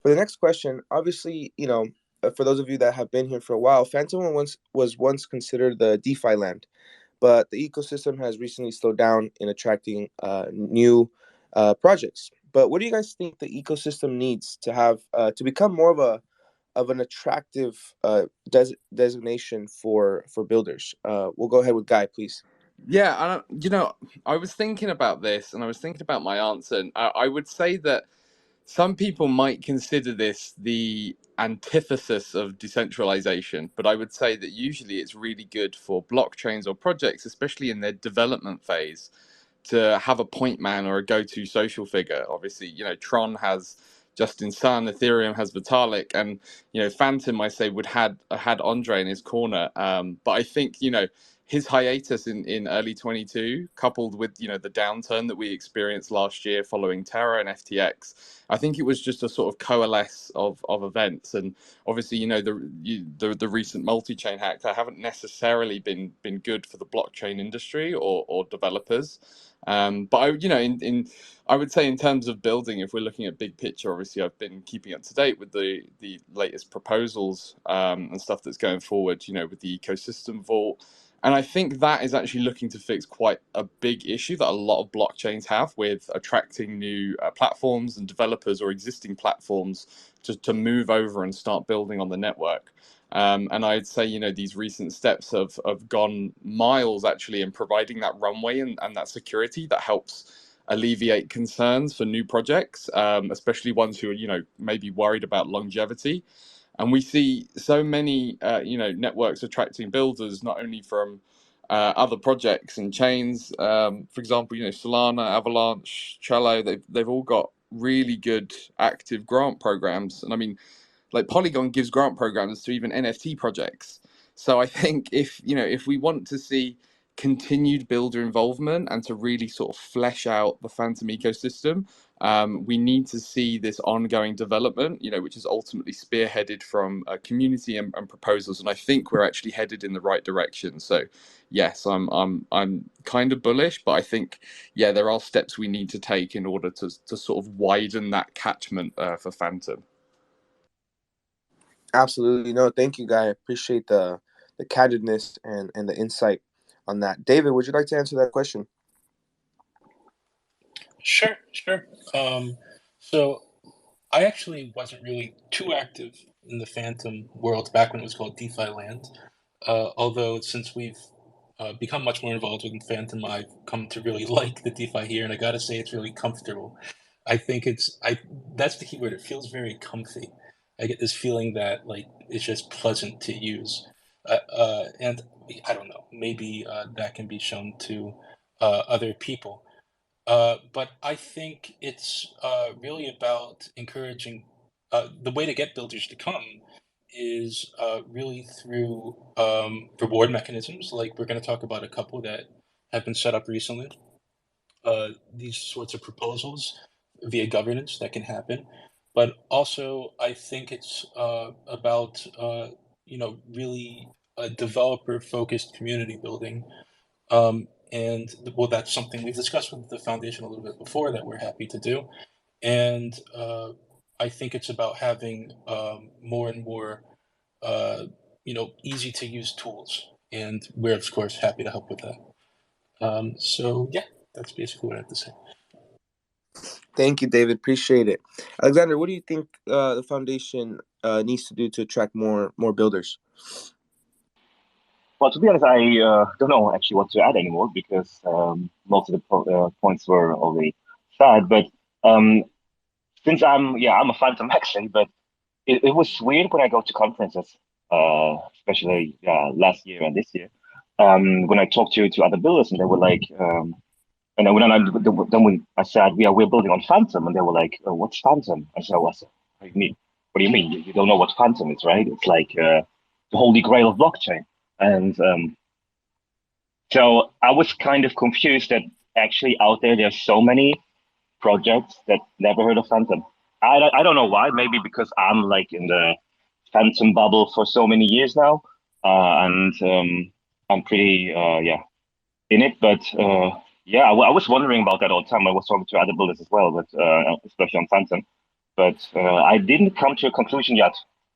For the next question, obviously, for those of you that have been here for a while, Fantom was once considered the DeFi land, but the ecosystem has recently slowed down in attracting new projects. But what do you guys think the ecosystem needs to have to become more of an attractive designation for builders? We'll go ahead with Guy, please. Yeah, I was thinking about this, and I was thinking about my answer, and I would say that some people might consider this the antithesis of decentralization, but I would say that usually it's really good for blockchains or projects, especially in their development phase, to have a point man or a go-to social figure. Obviously, Tron has Justin Sun, Ethereum has Vitalik, and Fantom, I say, would had Andre in his corner. But I think his hiatus in early 22, coupled with the downturn that we experienced last year following Terra and FTX, I think it was just a sort of coalesce of events. And obviously, the recent multi-chain hacks haven't necessarily been good for the blockchain industry or developers. But I would say in terms of building, if we're looking at big picture, obviously I've been keeping up to date with the latest proposals and stuff that's going forward. With the ecosystem vault. And I think that is actually looking to fix quite a big issue that a lot of blockchains have with attracting new platforms and developers or existing platforms to move over and start building on the network. And I'd say, these recent steps have gone miles actually in providing that runway and that security that helps alleviate concerns for new projects, especially ones who are, maybe worried about longevity. And we see so many, networks attracting builders, not only from other projects and chains. For example, Solana, Avalanche, Trello, they've all got really good active grant programs. And I mean, like Polygon gives grant programs to even NFT projects. So I think if we want to see continued builder involvement and to really sort of flesh out the Fantom ecosystem, we need to see this ongoing development, which is ultimately spearheaded from a community and proposals. And I think we're actually headed in the right direction. So yes, I'm kind of bullish, but I think there are steps we need to take in order to sort of widen that catchment for Fantom. Absolutely. No, thank you, Guy. I appreciate the candidness and the insight on that. David, would you like to answer that question? Sure, sure. So I actually wasn't really too active in the Fantom world back when it was called DeFi Land. Although since we've become much more involved with Fantom, I've come to really like the DeFi here, and I gotta say it's really comfortable. I think that's the keyword. It feels very comfy. I get this feeling that like it's just pleasant to use, and I don't know. Maybe that can be shown to other people. But I think it's really about encouraging the way to get builders to come is really through reward mechanisms. Like we're going to talk about a couple that have been set up recently. These sorts of proposals via governance that can happen. But also, I think it's about really developer-focused community building. And well, that's something we've discussed with the foundation a little bit before that we're happy to do. And I think it's about having more and more, easy to use tools. And we're, of course, happy to help with that. So, yeah, that's basically what I have to say. Thank you, David. Appreciate it. Alexander, what do you think the foundation needs to do to attract more builders? Well, to be honest, I don't know actually what to add anymore because most of the points were already said. But since I'm a Phantom actually, but it was weird when I go to conferences, especially last year and this year, when I talked to other builders and they were like, and then I said, yeah, we're building on Fantom, and they were like, oh, what's Fantom? I said, what do you mean? What do you mean? You don't know what Fantom is, right? It's like the holy grail of blockchain. And so I was kind of confused that actually out there's so many projects that never heard of Fantom. I don't know why. Maybe because I'm like in the Fantom bubble for so many years now, and I'm pretty in it. But I was wondering about that all the time. I was talking to other builders as well, but especially on Fantom. but I didn't come to a conclusion yet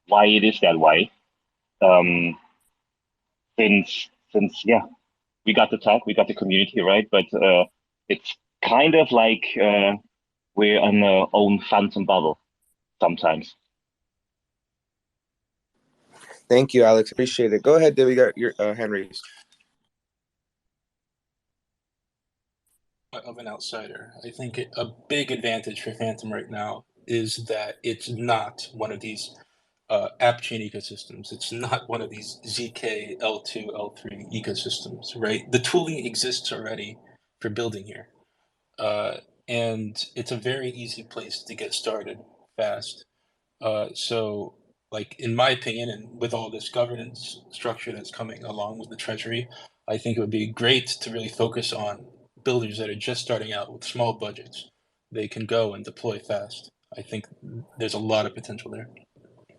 why it is that way. Um, since yeah, we got the tech, we got the community, right? But it's kind of like we're in our own phantom bubble sometimes. Thank you, Alex. Appreciate it. Go ahead, Dave. We got your hand raised. Of an outsider, I think a big advantage for Fantom right now is that it's not one of these app chain ecosystems. It's not one of these ZK L2, L3 ecosystems, right? The tooling exists already for building here. And it's a very easy place to get started fast. So, like in my opinion, and with all this governance structure that's coming along with the Treasury, I think it would be great to really focus on builders that are just starting out with small budgets. They can go and deploy fast. I think there's a lot of potential there.